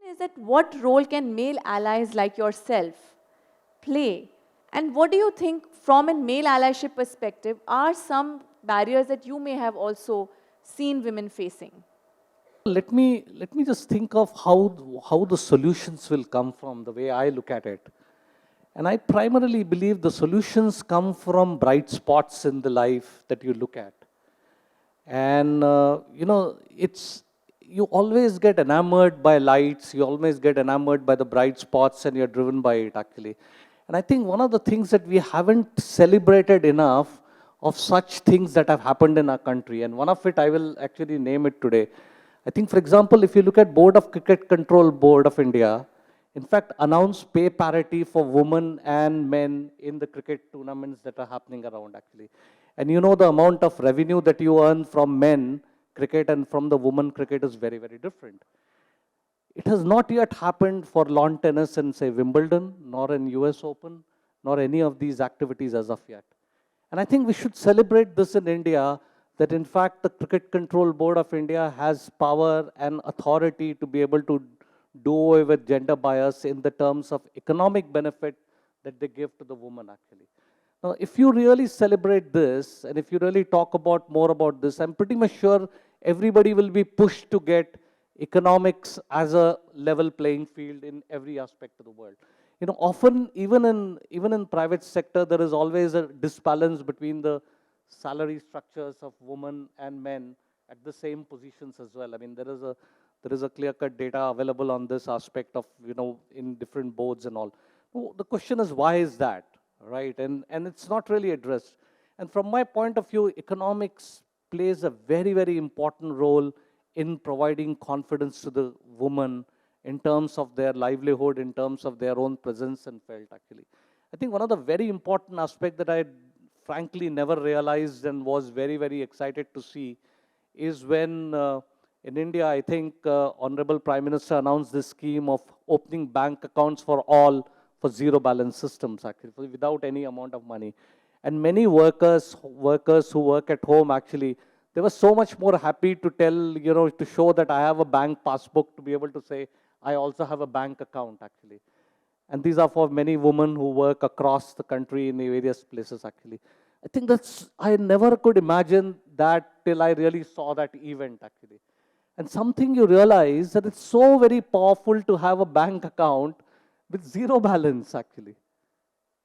Is that what role can male allies like yourself play? And what do you think from a male allyship perspective are some barriers that you may have also seen women facing? Let me just think of how the solutions will come from the way I look at it. And I primarily believe the solutions come from bright spots in the life that you look at. And it's you always get enamored by lights, you always get enamored by the bright spots, and you're driven by it actually. And I think one of the things that we haven't celebrated enough of such things that have happened in our country, and one of it I will actually name it today. I think, for example, if you look at Board of Cricket Control Board of India, in fact, announced pay parity for women and men in the cricket tournaments that are happening around actually. And you know the amount of revenue that you earn from men cricket and from the women cricket is very, very different. It has not yet happened for lawn tennis in, say, Wimbledon, nor in US Open, nor any of these activities as of yet. And I think we should celebrate this in India, that in fact the Cricket Control Board of India has power and authority to be able to do away with gender bias in the terms of economic benefit that they give to the woman actually. Now, if you really celebrate this, and if you really talk about more about this, I'm pretty much sure everybody will be pushed to get economics as a level playing field in every aspect of the world. You know, often even in private sector, there is always a disbalance between the salary structures of women and men at the same positions as well. I mean, there is a clear-cut data available on this aspect of, in different boards and all. The question is, why is that, right? And it's not really addressed. And from my point of view, economics plays a very, very important role in providing confidence to the woman in terms of their livelihood, in terms of their own presence and felt actually. I think one of the very important aspects that I frankly never realized and was very, very excited to see is when in India, I think Honorable Prime Minister announced this scheme of opening bank accounts for all for zero balance systems actually, without any amount of money. And many workers who work at home actually, they were so much more happy to to show that I have a bank passbook, to be able to say, I also have a bank account actually. And these are for many women who work across the country in the various places actually. I think I never could imagine that till I really saw that event actually. And something you realize that it's so very powerful to have a bank account with zero balance actually.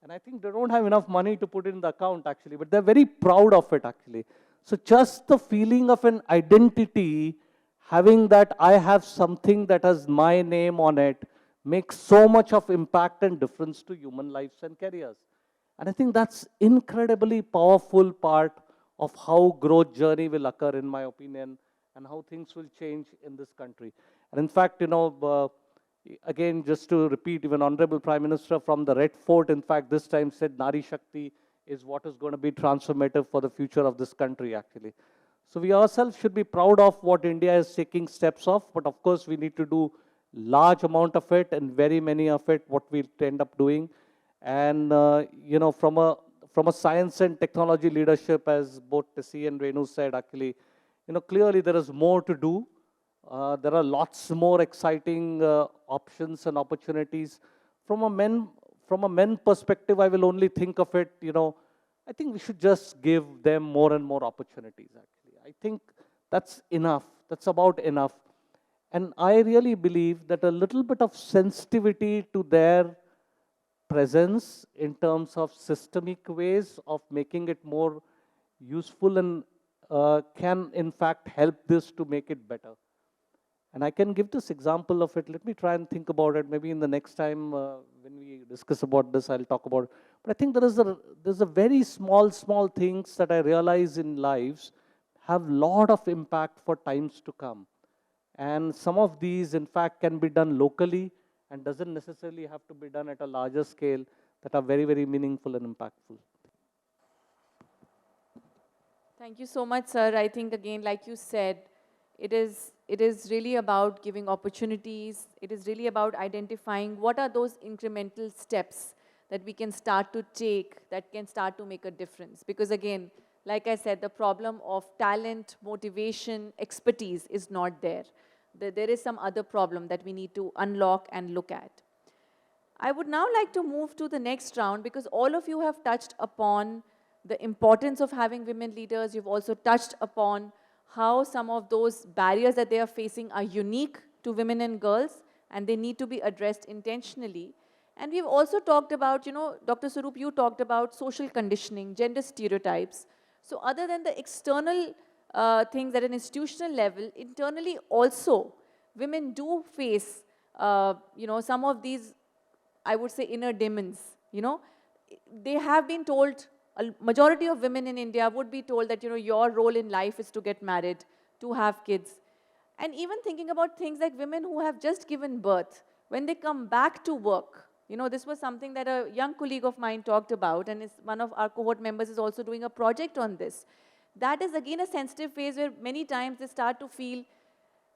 And I think they don't have enough money to put in the account actually, but they're very proud of it actually. So just the feeling of an identity, having that I have something that has my name on it, makes so much of impact and difference to human lives and careers. And I think that's incredibly powerful part of how growth journey will occur, in my opinion, and how things will change in this country. And in fact, again, just to repeat, even Honorable Prime Minister from the Red Fort, in fact, this time said Nari Shakti is what is going to be transformative for the future of this country, actually. So we ourselves should be proud of what India is taking steps of, but of course we need to do large amount of it, and very many of it, what we end up doing. And, from a science and technology leadership, as both Tessie and Renu said, actually, clearly there is more to do. There are lots more exciting options and opportunities. From a men perspective, I will only think of it, I think we should just give them more and more opportunities, actually. I think that's enough. That's about enough. And I really believe that a little bit of sensitivity to their presence in terms of systemic ways of making it more useful and can in fact help this to make it better. And I can give this example of it. Let me try and think about it. Maybe in the next time when we discuss about this, I'll talk about it. But I think there's a very small things that I realize in lives have lot of impact for times to come. And some of these, in fact, can be done locally and doesn't necessarily have to be done at a larger scale, that are very, very meaningful and impactful. Thank you so much, sir. I think, again, like you said, it is really about giving opportunities. It is really about identifying what are those incremental steps that we can start to take that can start to make a difference. Because again, like I said, the problem of talent, motivation, expertise is not there. there is some other problem that we need to unlock and look at. I would now like to move to the next round because all of you have touched upon the importance of having women leaders. You've also touched upon how some of those barriers that they are facing are unique to women and girls and they need to be addressed intentionally. And we've also talked about, Dr. Swaroop, you talked about social conditioning, gender stereotypes. So other than the external things at an institutional level, internally also, women do face, some of these, I would say, inner demons. They have been told, a majority of women in India would be told that, your role in life is to get married, to have kids. And even thinking about things like women who have just given birth, when they come back to work, this was something that a young colleague of mine talked about, and one of our cohort members is also doing a project on this. That is again a sensitive phase where many times they start to feel,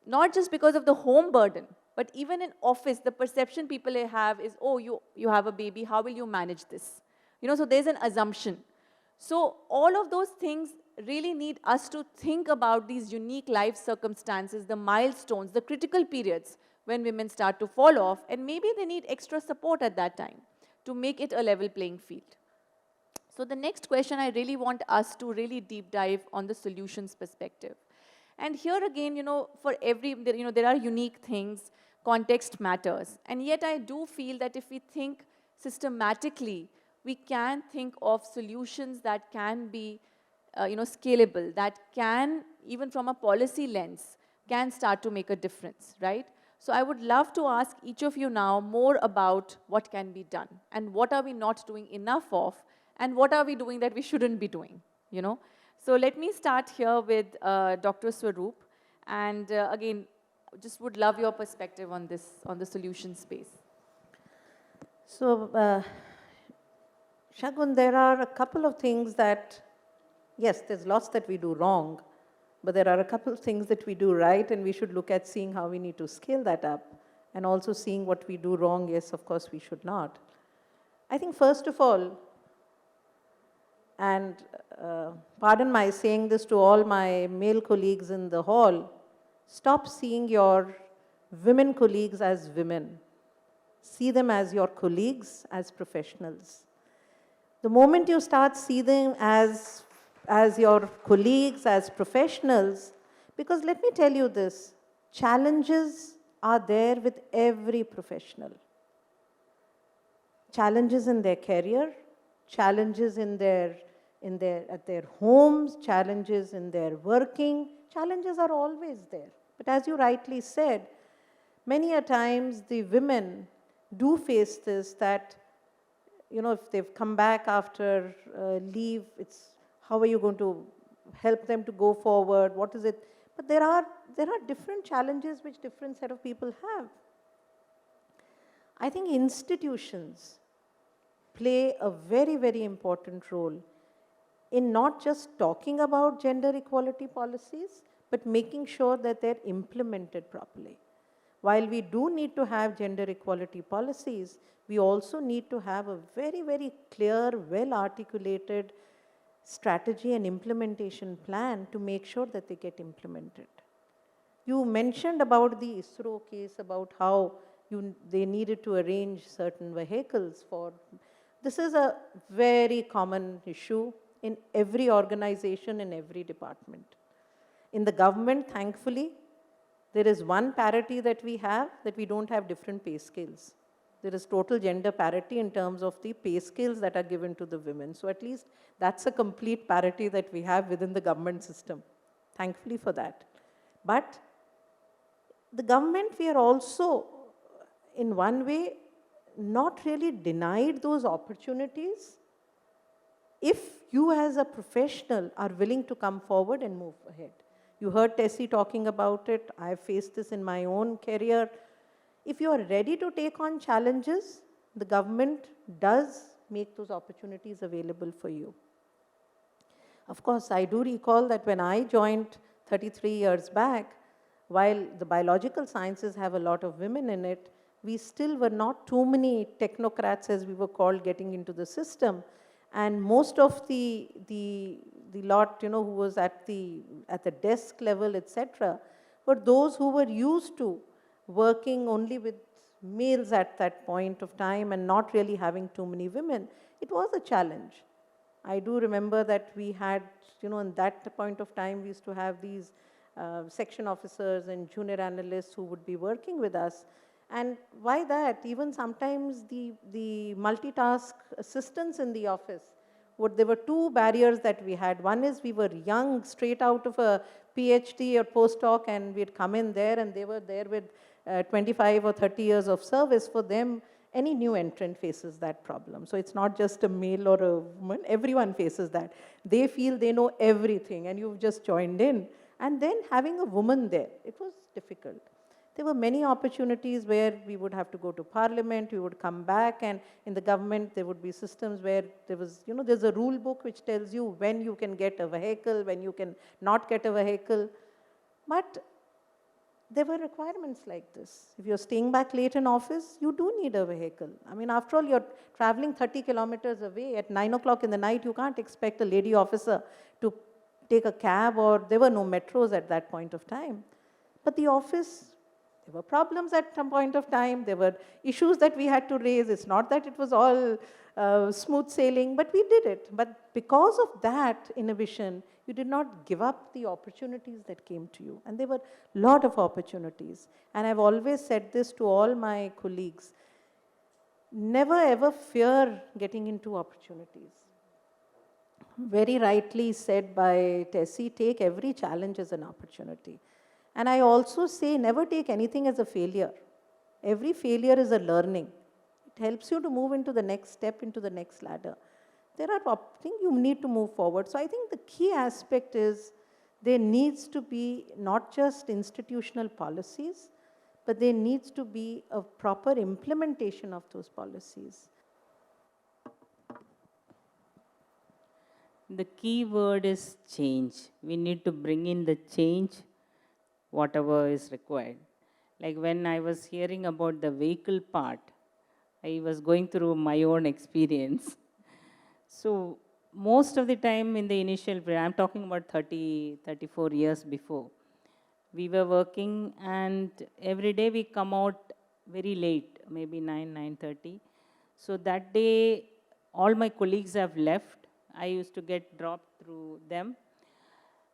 not just because of the home burden, but even in office, the perception people have is, oh, you have a baby, how will you manage this? So there's an assumption. So all of those things really need us to think about these unique life circumstances, the milestones, the critical periods when women start to fall off, and maybe they need extra support at that time to make it a level playing field. So the next question, I really want us to really deep dive on the solutions perspective. And here again, for every, there are unique things, context matters. And yet I do feel that if we think systematically, we can think of solutions that can be, scalable, that can, even from a policy lens, can start to make a difference, right? So I would love to ask each of you now more about what can be done and what are we not doing enough of and what are we doing that we shouldn't be doing, So let me start here with Dr. Swaroop. And again, just would love your perspective on this, on the solution space. So, Shagun, there are a couple of things that, yes, there's lots that we do wrong, but there are a couple of things that we do right, and we should look at seeing how we need to scale that up, and also seeing what we do wrong. Yes, of course, we should not. I think, first of all, and pardon my saying this to all my male colleagues in the hall, stop seeing your women colleagues as women. See them as your colleagues, as professionals. The moment you start seeing them as your colleagues, as professionals, because let me tell you this, challenges are there with every professional. Challenges in their career, challenges at their homes, challenges in their working, challenges are always there. But as you rightly said, many a times the women do face this, that, if they've come back after leave, it's how are you going to help them to go forward? What is it? But there are different challenges which different set of people have. I think institutions play a very, very important role in not just talking about gender equality policies, but making sure that they're implemented properly. While we do need to have gender equality policies, we also need to have a very, very clear, well-articulated strategy and implementation plan to make sure that they get implemented. You mentioned about the ISRO case, about how they needed to arrange certain vehicles for. This is a very common issue in every organization, in every department. In the government, thankfully, there is one parity that we have, that we don't have different pay scales. There is total gender parity in terms of the pay scales that are given to the women. So at least that's a complete parity that we have within the government system. Thankfully for that. But the government, we are also, in one way, not really denied those opportunities if you as a professional are willing to come forward and move ahead. You heard Tessie talking about it. I've faced this in my own career. If you are ready to take on challenges, the government does make those opportunities available for you. Of course, I do recall that when I joined 33 years back, while the biological sciences have a lot of women in it, we still were not too many technocrats, as we were called, getting into the system. And most of the lot, who was at the desk level, etc., but those who were used to working only with males at that point of time and not really having too many women, it was a challenge. I do remember that we had, in that point of time, we used to have these section officers and junior analysts who would be working with us. And why that? Even sometimes the multitask assistants in the office, there were two barriers that we had. One is we were young, straight out of a PhD or postdoc, and we'd come in there, and they were there with 25 or 30 years of service. For them, any new entrant faces that problem. So it's not just a male or a woman, everyone faces that. They feel they know everything, and you've just joined in. And then having a woman there, it was difficult. There were many opportunities where we would have to go to parliament, we would come back, and in the government there would be systems where there was, there's a rule book which tells you when you can get a vehicle, when you can not get a vehicle. But there were requirements like this. If you're staying back late in office, you do need a vehicle. I mean, after all, you're traveling 30 kilometers away. At 9 o'clock in the night, you can't expect a lady officer to take a cab, or there were no metros at that point of time. But the office, there were problems at some point of time. There were issues that we had to raise. It's not that it was all smooth sailing, but we did it. But because of that inhibition, you did not give up the opportunities that came to you. And there were a lot of opportunities. And I've always said this to all my colleagues. Never ever fear getting into opportunities. Very rightly said by Tessie, take every challenge as an opportunity. And I also say never take anything as a failure. Every failure is a learning. It helps you to move into the next step, into the next ladder. There are things you need to move forward. So I think the key aspect is there needs to be not just institutional policies, but there needs to be a proper implementation of those policies. The key word is change. We need to bring in the change, whatever is required. Like when I was hearing about the vehicle part, I was going through my own experience. So most of the time in the initial period, I'm talking about 30, 34 years before, we were working, and every day we come out very late, maybe 9, 9:30. So that day, all my colleagues have left. I used to get dropped through them.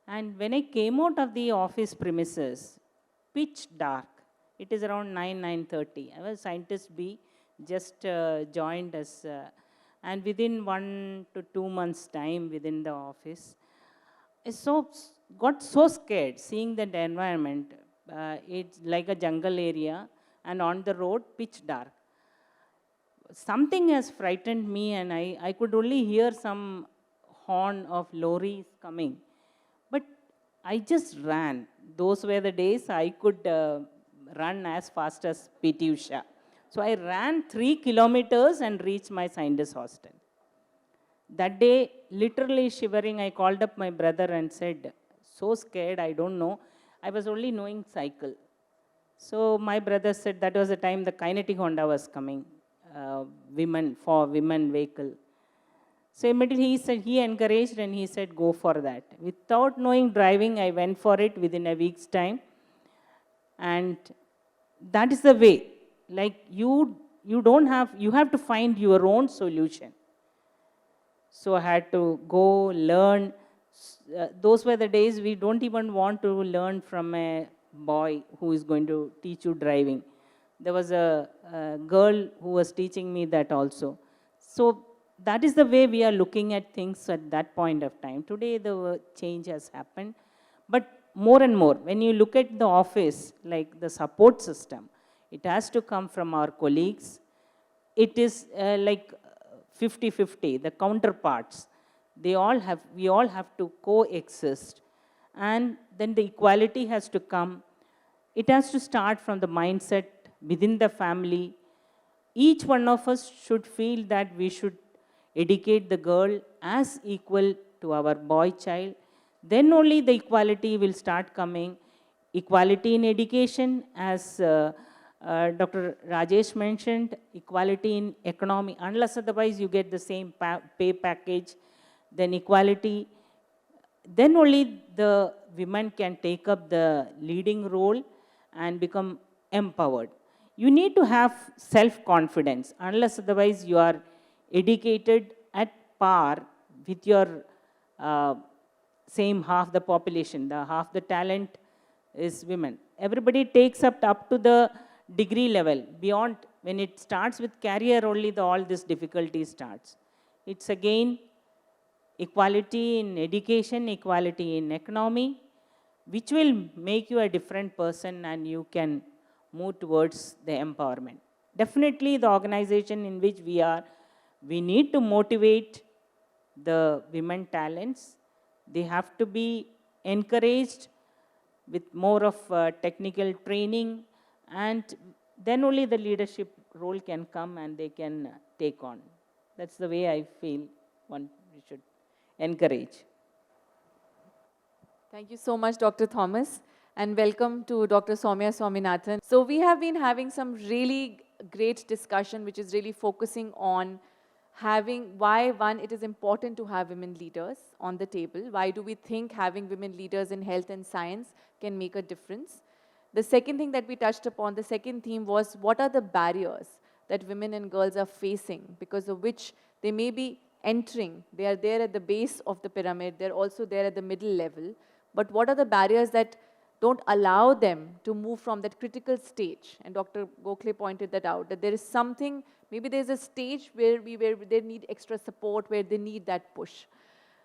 And when I came out of the office premises, pitch dark. It is around 9, 9:30. I was scientist B, just joined as, and within 1 to 2 months' time within the office, I got so scared seeing that environment. It's like a jungle area, and on the road, pitch dark. Something has frightened me, and I could only hear some horn of lorries coming. But I just ran. Those were the days I could run as fast as PT Usha. So I ran 3 kilometers and reached my scientist hostel. That day, literally shivering, I called up my brother and said, so scared, I don't know. I was only knowing cycle. So my brother said that was the time the kinetic Honda was coming, women vehicle. So immediately he encouraged, and he said, go for that. Without knowing driving, I went for it within a week's time. And that is the way. Like you have to find your own solution. So I had to go learn. Those were the days we don't even want to learn from a boy who is going to teach you driving. There was a girl who was teaching me that also. So that is the way we are looking at things at that point of time. Today the change has happened. But more and more, when you look at the office, like the support system, it has to come from our colleagues. It is like 50-50, the counterparts. We all have to coexist. And then the equality has to come. It has to start from the mindset within the family. Each one of us should feel that we should educate the girl as equal to our boy child. Then only the equality will start coming. Equality in education, as Dr. Rajesh mentioned, equality in economy. Unless otherwise you get the same pay package, then equality then only the women can take up the leading role and become empowered. You need to have self-confidence, unless otherwise you are educated at par with your uh, same half the population, the half the talent is women. Everybody takes up to the degree level. Beyond, when it starts with career only, all this difficulty starts. It's again equality in education, equality in economy, which will make you a different person and you can move towards the empowerment. Definitely the organization in which we are, we need to motivate the women talents. They have to be encouraged with more of technical training, and then only the leadership role can come and they can take on. That's the way I feel one we should encourage. Thank you so much, Dr. Thomas, and welcome to Dr. Soumya Swaminathan. So we have been having some really great discussion, which is really focusing on having why, one, it is important to have women leaders on the table. Why do we think having women leaders in health and science can make a difference? The second thing that we touched upon, the second theme was what are the barriers that women and girls are facing, because of which they may be entering. They are there at the base of the pyramid, they're also there at the middle level. But what are the barriers that don't allow them to move from that critical stage? And Dr. Gokhale pointed that out, that there is something, maybe there's a stage where they need extra support, where they need that push.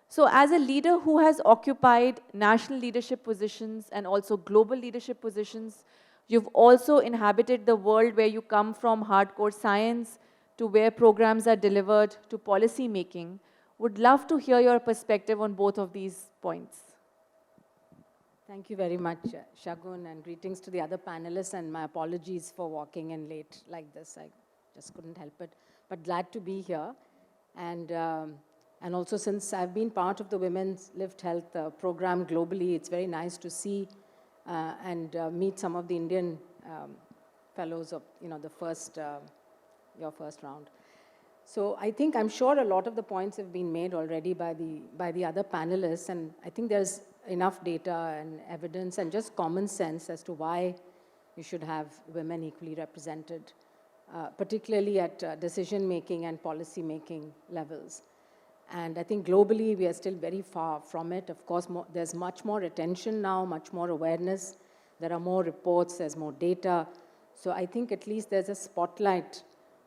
So as a leader who has occupied national leadership positions and also global leadership positions, you've also inhabited the world where you come from hardcore science to where programs are delivered to policy making. Would love to hear your perspective on both of these points. Thank you very much, Shagun, and greetings to the other panelists, and my apologies for walking in late like this. I just couldn't help it, but glad to be here. And also, since I've been part of the Women's Lift Health program globally, it's very nice to see and meet some of the Indian fellows of, the first, your first round. So I think, I'm sure a lot of the points have been made already by the other panelists, and I think there's enough data and evidence and just common sense as to why you should have women equally represented, particularly at decision-making and policy-making levels. And I think globally, we are still very far from it. Of course, there's much more attention now, much more awareness. There are more reports, there's more data. So I think at least there's a spotlight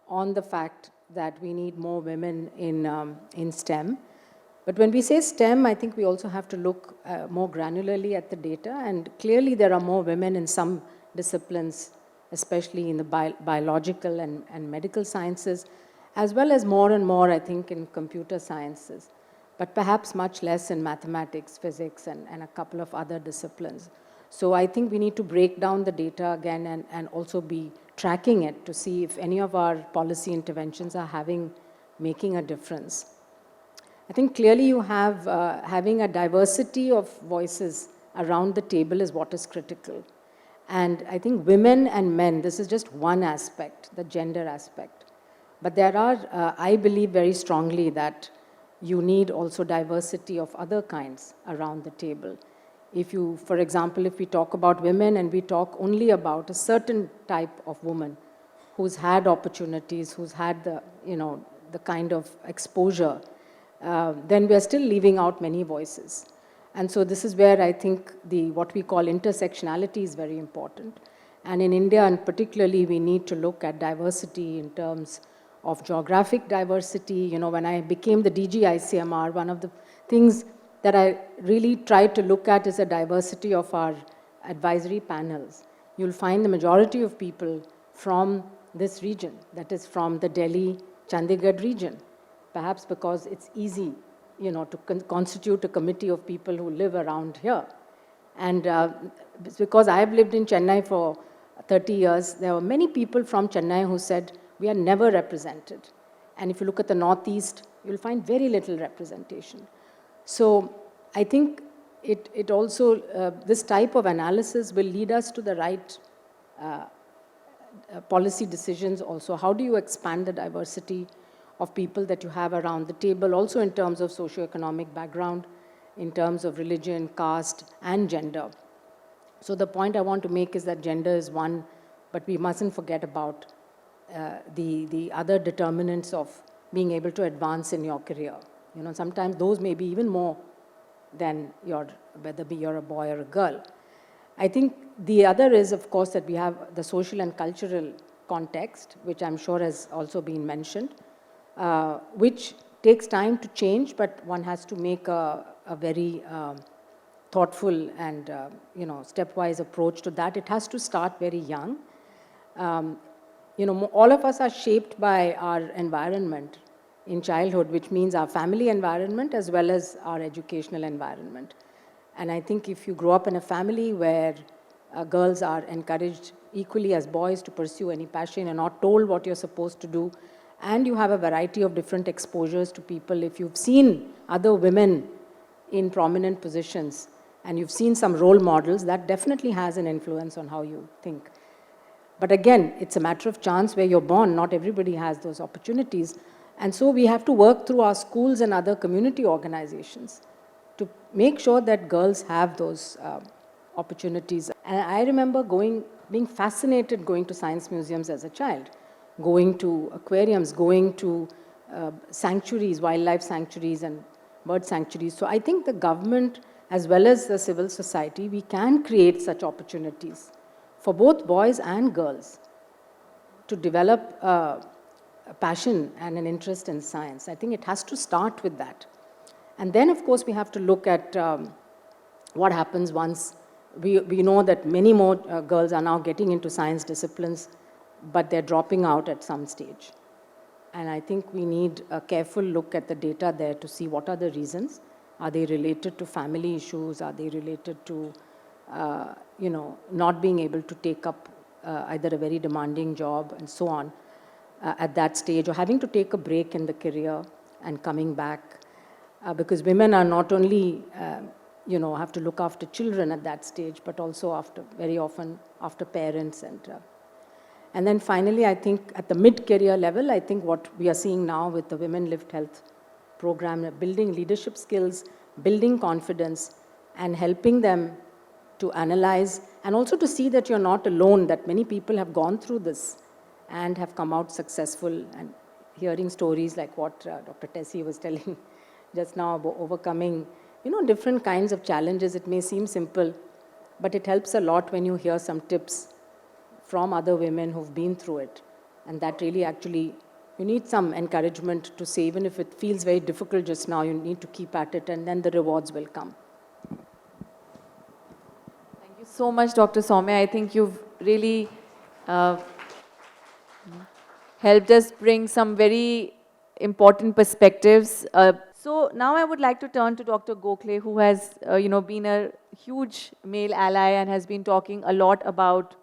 on the fact that we need more women in STEM. But when we say STEM, I think we also have to look more granularly at the data. And clearly, there are more women in some disciplines, especially in the biological and medical sciences, as well as more and more, I think, in computer sciences, but perhaps much less in mathematics, physics, and a couple of other disciplines. So I think we need to break down the data again and also be tracking it to see if any of our policy interventions are making a difference. I think clearly you have, having a diversity of voices around the table is what is critical. And I think women and men, this is just one aspect, the gender aspect. But there are, I believe very strongly that you need also diversity of other kinds around the table. If you, for example, if we talk about women and we talk only about a certain type of woman who's had opportunities, who's had the, the kind of exposure, then we are still leaving out many voices. And so this is where I think what we call intersectionality is very important. And in India, and particularly, we need to look at diversity in terms of geographic diversity. When I became the DG ICMR, one of the things that I really tried to look at is the diversity of our advisory panels. You'll find the majority of people from this region, that is from the Delhi, Chandigarh region, perhaps because it's easy, to constitute a committee of people who live around here. And it's because I've lived in Chennai for 30 years, there were many people from Chennai who said, we are never represented. And if you look at the Northeast, you'll find very little representation. So I think it also, this type of analysis will lead us to the right policy decisions also. How do you expand the diversity of people that you have around the table, also in terms of socioeconomic background, in terms of religion, caste, and gender. So the point I want to make is that gender is one, but we mustn't forget about the other determinants of being able to advance in your career. You know, sometimes those may be even more than whether you're a boy or a girl. I think the other is, of course, that we have the social and cultural context, which I'm sure has also been mentioned, which takes time to change, but one has to make a very thoughtful and stepwise approach to that. It has to start very young. All of us are shaped by our environment in childhood, which means our family environment as well as our educational environment. And I think if you grow up in a family where girls are encouraged equally as boys to pursue any passion, you're not told what you're supposed to do, and you have a variety of different exposures to people. If you've seen other women in prominent positions and you've seen some role models, that definitely has an influence on how you think. But again, it's a matter of chance where you're born. Not everybody has those opportunities. And so we have to work through our schools and other community organizations to make sure that girls have those opportunities. And I remember being fascinated going to science museums as a child, going to aquariums, going to sanctuaries, wildlife sanctuaries and bird sanctuaries. So I think the government, as well as the civil society, we can create such opportunities for both boys and girls to develop a passion and an interest in science. I think it has to start with that. And then, of course, we have to look at what happens once we know that many more girls are now getting into science disciplines, but they're dropping out at some stage. And I think we need a careful look at the data there to see what are the reasons. Are they related to family issues? Are they related to, not being able to take up either a very demanding job and so on at that stage, or having to take a break in the career and coming back? Because women are not only, have to look after children at that stage, but also very often after parents. And then finally, I think at the mid-career level, I think what we are seeing now with the WomenLift Health program, building leadership skills, building confidence, and helping them to analyze, and also to see that you're not alone, that many people have gone through this and have come out successful, and hearing stories like what Dr. Tessie was telling just now about overcoming, different kinds of challenges. It may seem simple, but it helps a lot when you hear some tips from other women who've been through it. And that really actually, you need some encouragement to say, even if it feels very difficult just now, you need to keep at it, and then the rewards will come. Thank you so much, Dr. Soumya. I think you've really helped us bring some very important perspectives. So now I would like to turn to Dr. Gokhale, who has been a huge male ally and has been talking a lot about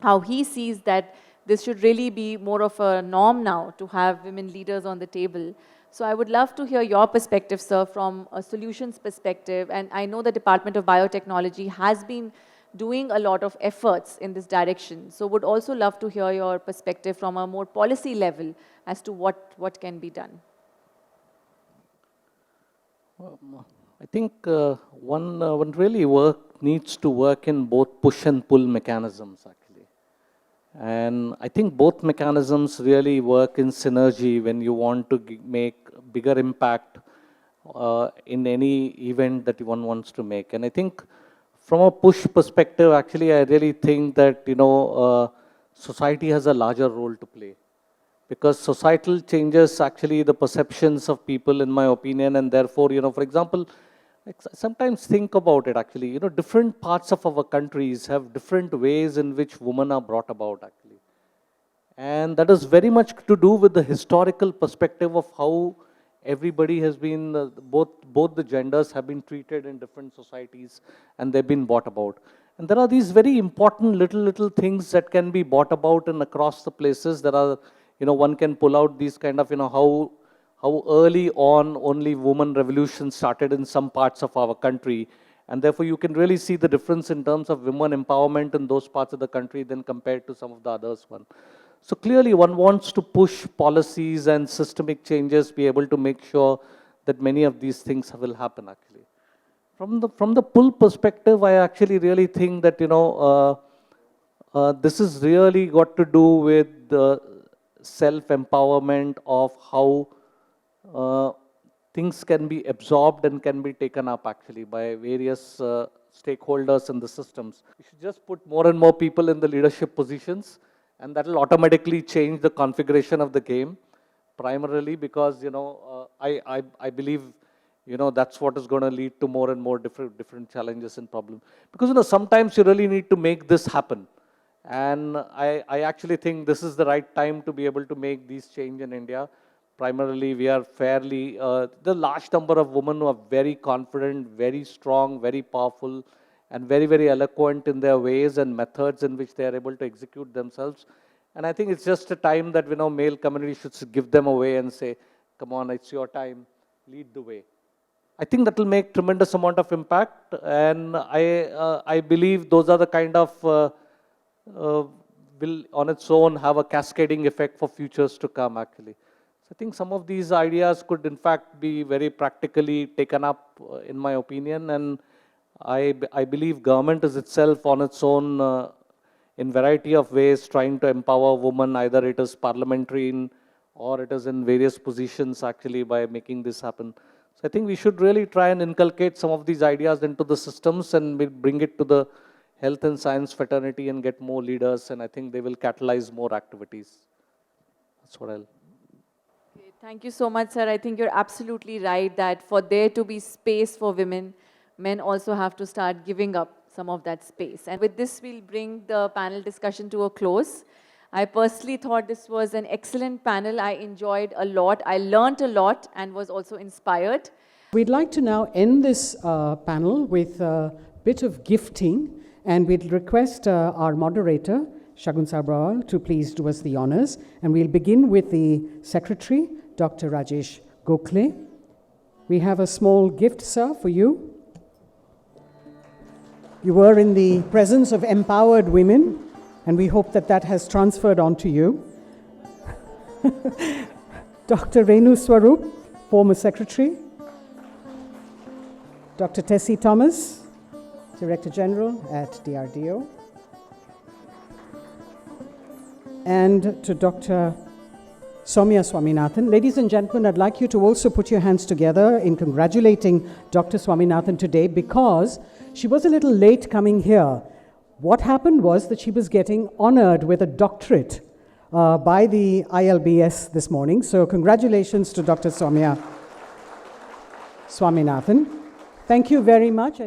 how he sees that this should really be more of a norm now to have women leaders on the table. So I would love to hear your perspective, sir, from a solutions perspective. And I know the Department of Biotechnology has been doing a lot of efforts in this direction. So would also love to hear your perspective from a more policy level as to what can be done. I think one really needs to work in both push and pull mechanisms, actually. And I think both mechanisms really work in synergy when you want to make bigger impact in any event that one wants to make. And I think from a push perspective, actually, I really think that, society has a larger role to play. Because societal changes actually the perceptions of people, in my opinion, and therefore, for example, I sometimes think about it actually, different parts of our countries have different ways in which women are brought about actually. And that is very much to do with the historical perspective of how everybody has been, both the genders have been treated in different societies and they've been brought about. And there are these very important little things that can be brought about and across the places. There are, one can pull out these kind of, how early on only women revolution started in some parts of our country. And therefore you can really see the difference in terms of women empowerment in those parts of the country than compared to some of the others one. So clearly one wants to push policies and systemic changes, be able to make sure that many of these things will happen actually. From the pull perspective, I actually really think that, this is really got to do with the self-empowerment of how things can be absorbed and can be taken up actually by various stakeholders in the systems. We should just put more and more people in the leadership positions, and that will automatically change the configuration of the game, primarily because, I believe, that's what is going to lead to more and more different challenges and problems. Because, sometimes you really need to make this happen. And I actually think this is the right time to be able to make these change in India. Primarily, we are fairly, the large number of women who are very confident, very strong, very powerful, and very, very eloquent in their ways and methods in which they are able to execute themselves. And I think it's just a time that, male community should give them away and say, come on, it's your time, lead the way. I think that will make tremendous amount of impact, and I believe those are the kind of will on its own have a cascading effect for futures to come actually. So I think some of these ideas could in fact be very practically taken up in my opinion, and I believe government is itself on its own in variety of ways trying to empower women, either it is parliamentary or it is in various positions actually by making this happen. So I think we should really try and inculcate some of these ideas into the systems and we'll bring it to the health and science fraternity and get more leaders, and I think they will catalyze more activities. That's what I'll... Okay, thank you so much, sir. I think you're absolutely right that for there to be space for women, men also have to start giving up some of that space. And with this, we'll bring the panel discussion to a close. I personally thought this was an excellent panel. I enjoyed a lot. I learned a lot and was also inspired. We'd like to now end this panel with a bit of gifting, and we'd request our moderator, Shagun Sabrawal, to please do us the honors. And we'll begin with the secretary, Dr. Rajesh Gokhale. We have a small gift, sir, for you. You were in the presence of empowered women, and we hope that that has transferred onto you. Dr. Renu Swarup, former secretary. Dr. Tessie Thomas, Director General at DRDO. And to Dr. Soumya Swaminathan. Ladies and gentlemen, I'd like you to also put your hands together in congratulating Dr. Swaminathan today, because she was a little late coming here. What happened was that she was getting honored with a doctorate by the ILBS this morning. So congratulations to Dr. Soumya Swaminathan. Thank you very much.